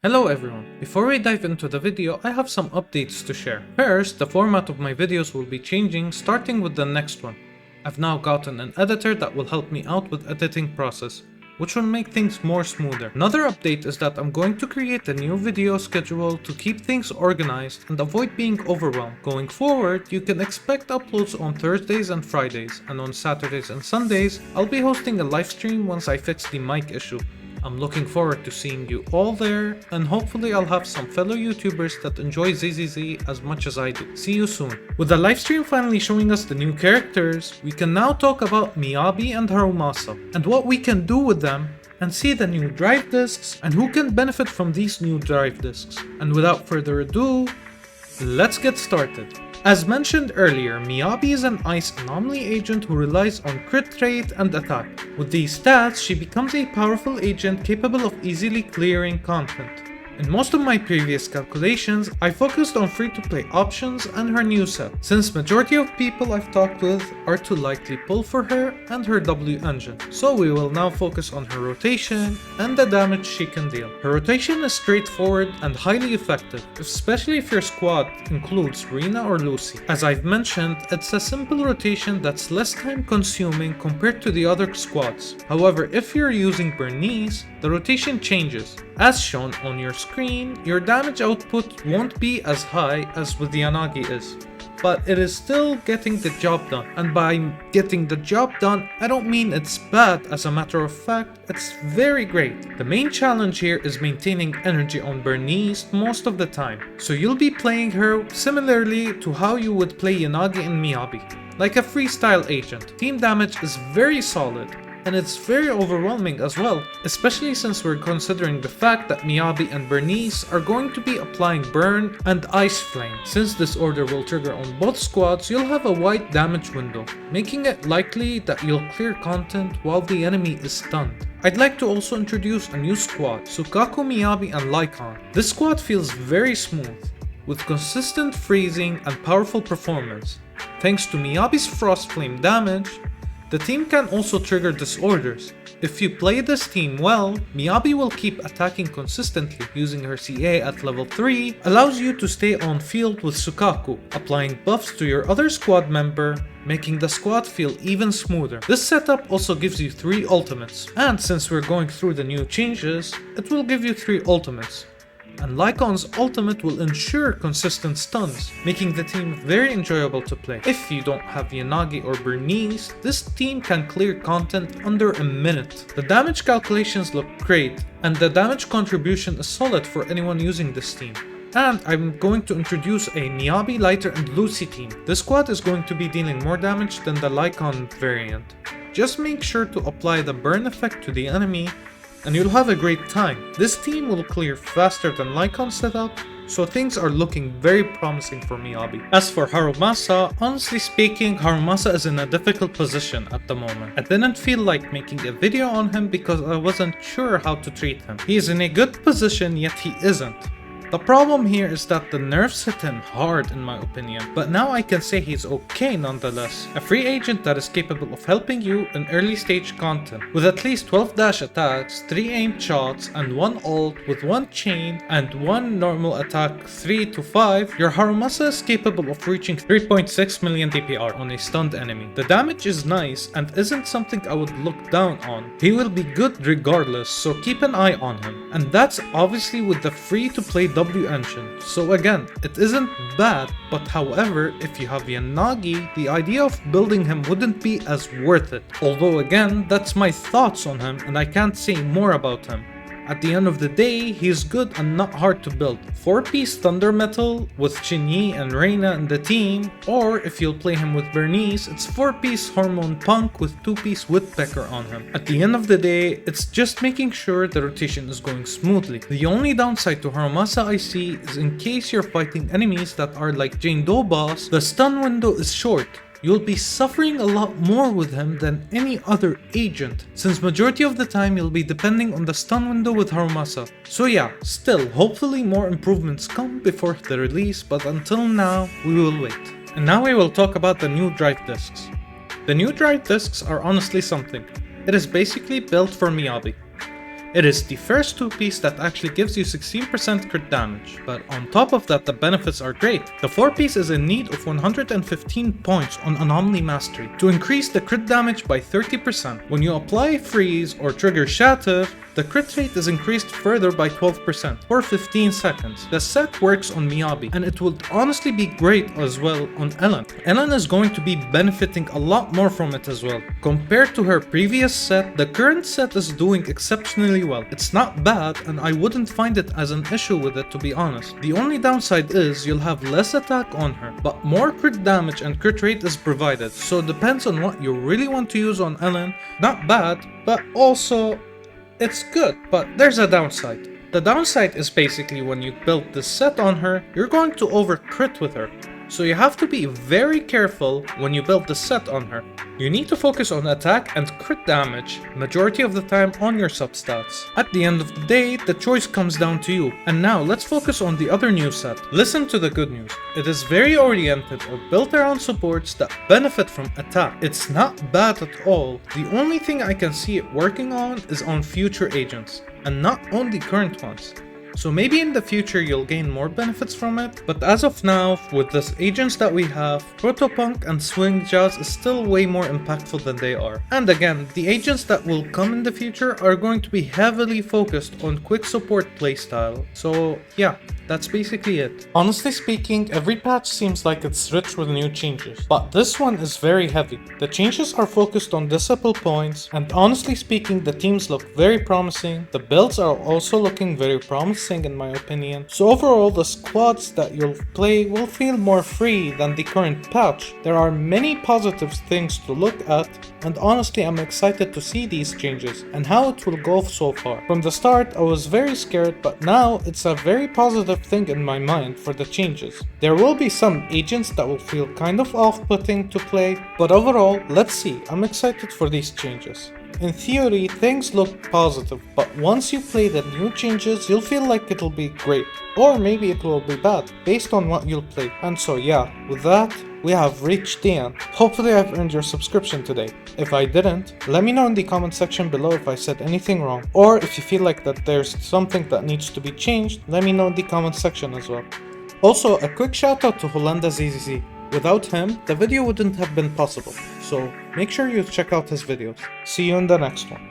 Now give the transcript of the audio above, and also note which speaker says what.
Speaker 1: Hello everyone, before we dive into the video I have some updates to share. First, the format of my videos will be changing starting with the next one. I've now gotten an editor that will help me out with editing process, which will make things more smoother. Another update is that I'm going to create a new video schedule to keep things organized and avoid being overwhelmed. Going forward, you can expect uploads on Thursdays and Fridays, and on Saturdays and Sundays, I'll be hosting a live stream once I fix the mic issue. I'm looking forward to seeing you all there, and hopefully I'll have some fellow YouTubers that enjoy ZZZ as much as I do. See you soon. With the livestream finally showing us the new characters, we can now talk about Miyabi and Harumasa, and what we can do with them, and see the new drive discs, and who can benefit from these new drive discs. And without further ado, let's get started. As mentioned earlier, Miyabi is an ice anomaly agent who relies on crit rate and attack. With these stats, she becomes a powerful agent capable of easily clearing content. In most of my previous calculations, I focused on free-to-play options and her new set, since majority of people I've talked with are to likely pull for her and her W engine. So we will now focus on her rotation and the damage she can deal. Her rotation is straightforward and highly effective, especially if your squad includes Rina or Lucy. As I've mentioned, it's a simple rotation that's less time consuming compared to the other squads. However, if you're using Bernice, the rotation changes. As shown on your screen, your damage output won't be as high as with the Yanagi is, but it is still getting the job done. And by getting the job done, I don't mean it's bad. As a matter of fact, it's very great. The main challenge here is maintaining energy on Bernice most of the time, so you'll be playing her similarly to how you would play Yanagi and Miyabi, like a freestyle agent. Team damage is very solid, and it's very overwhelming as well, especially since we're considering the fact that Miyabi and Bernice are going to be applying Burn and Ice Flame. Since this order will trigger on both squads, you'll have a wide damage window, making it likely that you'll clear content while the enemy is stunned. I'd like to also introduce a new squad, Soukaku, Miyabi and Lyacon. This squad feels very smooth, with consistent freezing and powerful performance. Thanks to Miyabi's Frost Flame damage, the team can also trigger disorders. If you play this team well, Miyabi will keep attacking consistently. Using her CA at level 3 allows you to stay on field with Soukaku, applying buffs to your other squad member, making the squad feel even smoother. This setup also gives you 3 ultimates, and since we're going through the new changes, it will give you 3 ultimates. And Lycon's ultimate will ensure consistent stuns, making the team very enjoyable to play. If you don't have Yanagi or Bernice, this team can clear content under a minute. The damage calculations look great, and the damage contribution is solid for anyone using this team. And I'm going to introduce a Miyabi, Lighter and Lucy team. This squad is going to be dealing more damage than the Lycon variant. Just make sure to apply the burn effect to the enemy, and you'll have a great time. This team will clear faster than Lycon's setup, so things are looking very promising for Miyabi. As for Harumasa, honestly speaking, Harumasa is in a difficult position at the moment. I didn't feel like making a video on him because I wasn't sure how to treat him. He is in a good position, yet he isn't. The problem here is that the nerfs hit him hard in my opinion, but now I can say he's okay nonetheless. A free agent that is capable of helping you in early stage content. With at least 12 dash attacks, 3 aimed shots, and 1 ult with 1 chain and 1 normal attack 3 to 5, your Harumasa is capable of reaching 3.6 million DPR on a stunned enemy. The damage is nice and isn't something I would look down on. He will be good regardless, so keep an eye on him. And that's obviously with the free to play W engine. So again, it isn't bad, but however, if you have Yanagi, the idea of building him wouldn't be as worth it. Although again, that's my thoughts on him and I can't say more about him. At the end of the day, he's good and not hard to build. 4-piece Thunder Metal with Shinyi and Reina in the team, or if you'll play him with Bernice, it's 4-piece Hormone Punk with 2-piece Woodpecker on him. At the end of the day, it's just making sure the rotation is going smoothly. The only downside to Harumasa I see is in case you're fighting enemies that are like Jane Doe boss, the stun window is short. You'll be suffering a lot more with him than any other agent, since majority of the time you'll be depending on the stun window with Harumasa. So yeah, still, hopefully more improvements come before the release, but until now, we will wait. And now we will talk about the new drive discs. The new drive discs are honestly something. It is basically built for Miyabi. It is the first 2-piece that actually gives you 16% crit damage, but on top of that the benefits are great. The 4-piece is in need of 115 points on Anomaly Mastery to increase the crit damage by 30%. When you apply Freeze or trigger Shatter, the crit rate is increased further by 12% for 15 seconds. The set works on Miyabi, and it would honestly be great as well on Ellen. Ellen is going to be benefiting a lot more from it as well. Compared to her previous set, the current set is doing exceptionally well. It's not bad, and I wouldn't find it as an issue with it, to be honest. The only downside is you'll have less attack on her, but more crit damage and crit rate is provided, so it depends on what you really want to use on Ellen. Not bad, but also it's good, but there's a downside. The downside is basically when you build this set on her, you're going to over crit with her. So you have to be very careful when you build the set on her. You need to focus on attack and crit damage majority of the time on your substats. At the end of the day, the choice comes down to you. And now let's focus on the other new set. Listen to the good news. It is very oriented or built around supports that benefit from attack. It's not bad at all. The only thing I can see it working on is on future agents, and not on the current ones. So maybe in the future you'll gain more benefits from it, but as of now, with the agents that we have, Protopunk and Swing Jazz is still way more impactful than they are. And again, the agents that will come in the future are going to be heavily focused on quick support playstyle. So yeah, that's basically it. Honestly speaking, every patch seems like it's rich with new changes, but this one is very heavy. The changes are focused on disciple points, and honestly speaking, the teams look very promising. The builds are also looking very promising in my opinion. So overall, the squads that you'll play will feel more free than the current patch. There are many positive things to look at, and honestly I'm excited to see these changes and how it will go so far. From the start I was very scared, but now it's a very positive thing in my mind for the changes. There will be some agents that will feel kind of off-putting to play, but overall, let's see, I'm excited for these changes. In theory, things look positive, but once you play the new changes, you'll feel like it'll be great. Or maybe it will be bad, based on what you'll play. And so yeah, with that, we have reached the end. Hopefully I've earned your subscription today. If I didn't, let me know in the comment section below if I said anything wrong. Or if you feel like that there's something that needs to be changed, let me know in the comment section as well. Also, a quick shout out to Hollanda ZZZ. Without him, the video wouldn't have been possible, so make sure you check out his videos. See you in the next one.